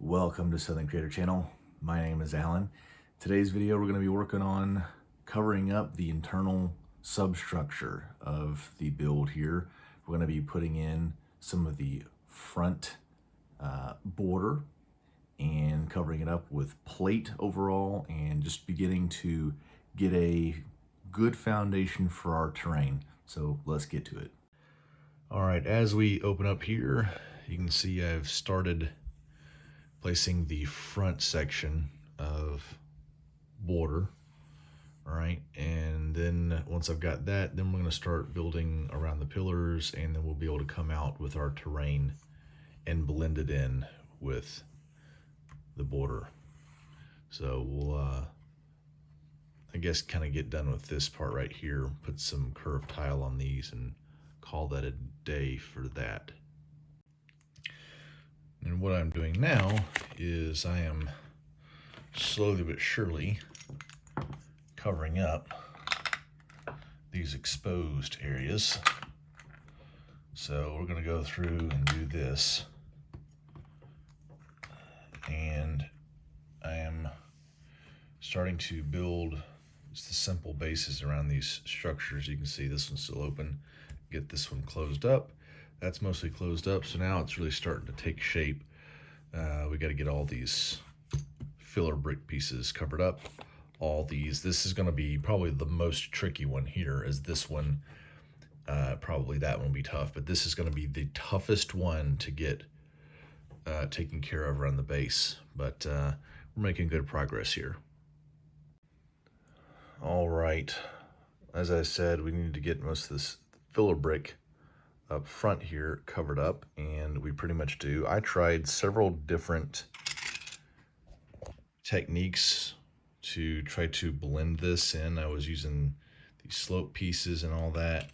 Welcome to Southern Creator Channel. My name is Alan. Today's video we're going to be working on covering up the internal substructure of the build here. We're going to be putting in some of the front border and covering it up with plate overall and just beginning to get a good foundation for our terrain. So let's get to it. All right, as we open up here, you can see I've started placing the front section of border. All right, and then once I've got that, then we're going to start building around the pillars, and then we'll be able to come out with our terrain and blend it in with the border. So we'll I guess kind of get done with this part right here, put some curved tile on these and call that a day for that. And what I'm doing now is I am slowly but surely covering up these exposed areas. So we're going to go through and do this. And I am starting to build just the simple bases around these structures. You can see this one's still open. Get this one closed up. That's mostly closed up, so now it's really starting to take shape. We got to get all these filler brick pieces covered up. All these. This is going to be probably the most tricky one here, as this one, probably that one will be tough, but this is going to be the toughest one to get taken care of around the base. But we're making good progress here. All right. As I said, we need to get most of this filler brick up front here covered up, and we pretty much do. I tried several different techniques to try to blend this in. I was using these slope pieces and all that,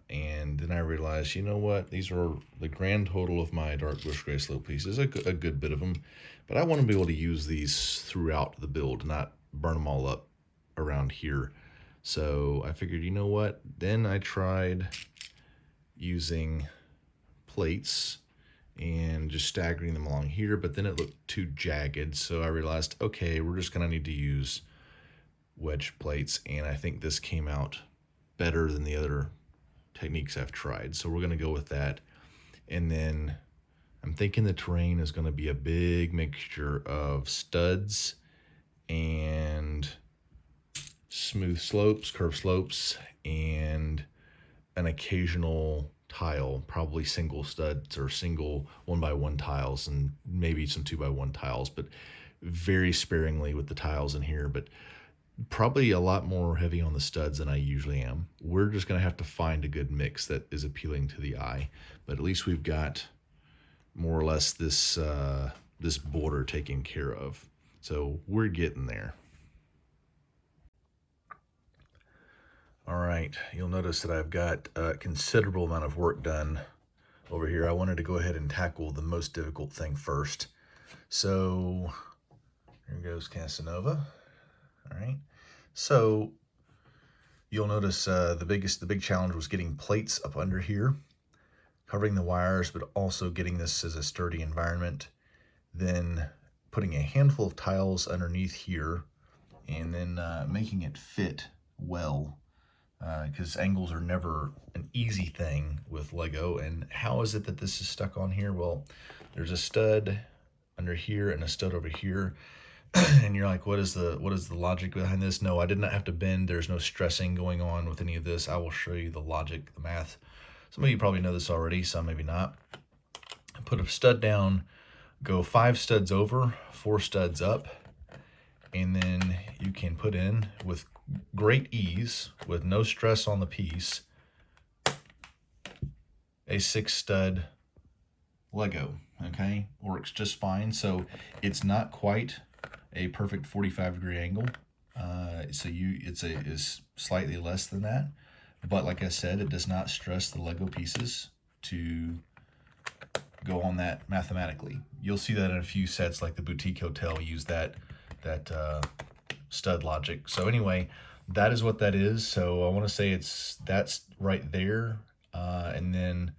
and then I realized, you know what, these are the grand total of my dark bush gray slope pieces, a good bit of them, but I want to be able to use these throughout the build, not burn them all up around here. So I figured, you know what, then I tried using plates and just staggering them along here, but then it looked too jagged, so I realized, okay, we're just gonna need to use wedge plates, and I think this came out better than the other techniques I've tried, so we're gonna go with that. And then I'm thinking the terrain is gonna be a big mixture of studs and smooth slopes, curved slopes, and an occasional tile, probably single studs or single 1x1 tiles, and maybe some 2x1 tiles, but very sparingly with the tiles in here, but probably a lot more heavy on the studs than I usually am. We're just going to have to find a good mix that is appealing to the eye, but at least we've got more or less this this border taken care of. So we're getting there. All right, you'll notice that I've got a considerable amount of work done over here. I wanted to go ahead and tackle the most difficult thing first. So here goes Casanova. All right, so you'll notice the big challenge was getting plates up under here, covering the wires, but also getting this as a sturdy environment. Then putting a handful of tiles underneath here, and then making it fit well. Because angles are never an easy thing with Lego. And how is it that this is stuck on here? Well, there's a stud under here and a stud over here. And you're like, what is the logic behind this? No, I did not have to bend. There's no stressing going on with any of this. I will show you the logic, the math. Some of you probably know this already, some maybe not. Put a stud down, go 5 studs over, 4 studs up, and then you can put in with great ease, with no stress on the piece, a 6 stud Lego. Okay, works just fine. So it's not quite a perfect 45-degree angle, so it's slightly less than that, but like I said, it does not stress the Lego pieces to go on that mathematically. You'll see that in a few sets, like the Boutique Hotel use that stud logic. So anyway, that is what that is. So I want to say that's right there, and then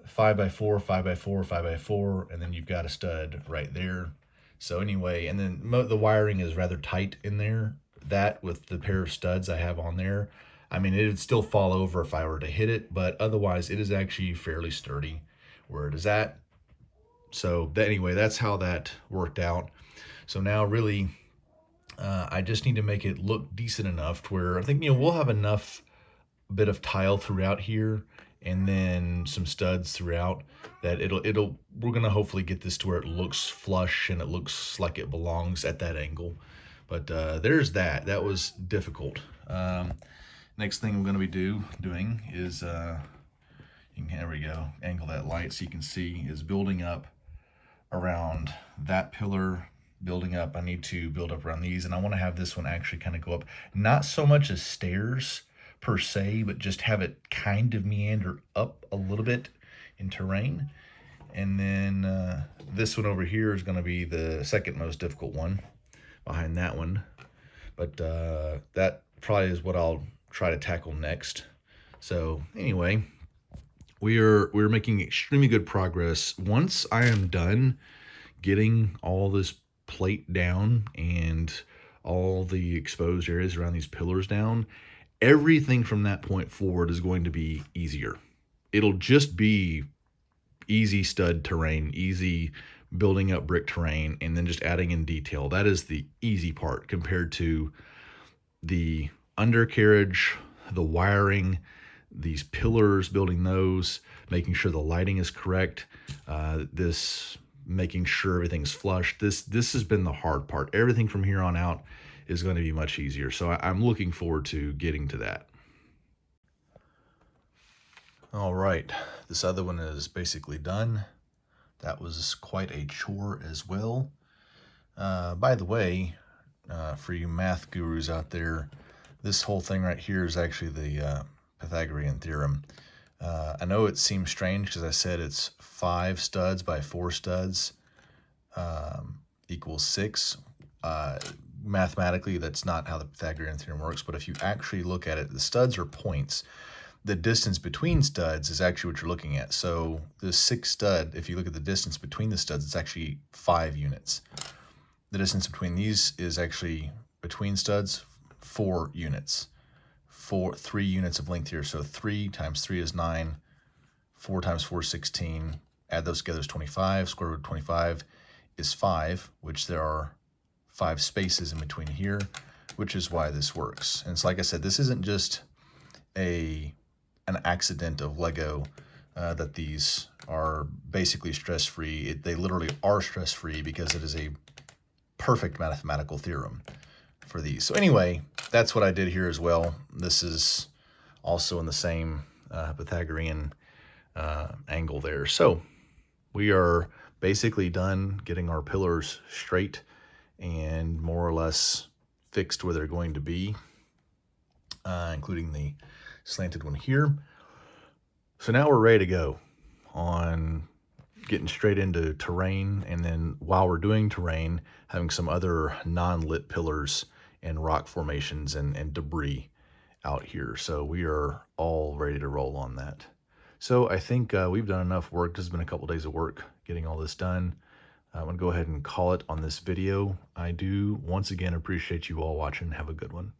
5x4, 5x4, 5x4, and then you've got a stud right there. So anyway, and then the wiring is rather tight in there. That with the pair of studs I have on there, I mean, it would still fall over if I were to hit it, but otherwise it is actually fairly sturdy where it is at. So anyway, that's how that worked out. So now really, I just need to make it look decent enough to where I think, we'll have enough bit of tile throughout here and then some studs throughout that we're gonna hopefully get this to where it looks flush and it looks like it belongs at that angle. But there's that. That was difficult. Next thing I'm gonna be doing is there we go, angle that light so you can see, is building up around that pillar, building up. I need to build up around these, and I want to have this one actually kind of go up, not so much as stairs per se, but just have it kind of meander up a little bit in terrain. And then this one over here is going to be the second most difficult one behind that one. But that probably is what I'll try to tackle next. So anyway, we're making extremely good progress. Once I am done getting all this plate down and all the exposed areas around these pillars down, everything from that point forward is going to be easier. It'll just be easy stud terrain, easy building up brick terrain, and then just adding in detail. That is the easy part compared to the undercarriage, the wiring, these pillars, building those, making sure the lighting is correct, making sure everything's flush. This has been the hard part. Everything from here on out is going to be much easier. So I'm looking forward to getting to that. All right, this other one is basically done. That was quite a chore as well. By the way, for you math gurus out there, this whole thing right here is actually the Pythagorean theorem. I know it seems strange because I said it's 5 studs by 4 studs equals 6. Mathematically, that's not how the Pythagorean theorem works, but if you actually look at it, the studs are points. The distance between studs is actually what you're looking at. So the 6 stud, if you look at the distance between the studs, it's actually 5 units. The distance between these is actually, between studs, 4 units. 3 units of length here. So 3 times 3 is 9. 4 times 4 is 16. Add those together is 25. Square root of 25 is 5, which there are 5 spaces in between here, which is why this works. And it's like I said, this isn't just an accident of Lego that these are basically stress-free. They literally are stress-free because it is a perfect mathematical theorem for these. So anyway, that's what I did here as well. This is also in the same Pythagorean angle there. So we are basically done getting our pillars straight and more or less fixed where they're going to be, including the slanted one here. So now we're ready to go on getting straight into terrain, and then while we're doing terrain, having some other non-lit pillars and rock formations and debris out here. So we are all ready to roll on that. So I think we've done enough work. This has been a couple days of work getting all this done. I'm going to go ahead and call it on this video. I do once again appreciate you all watching. Have a good one.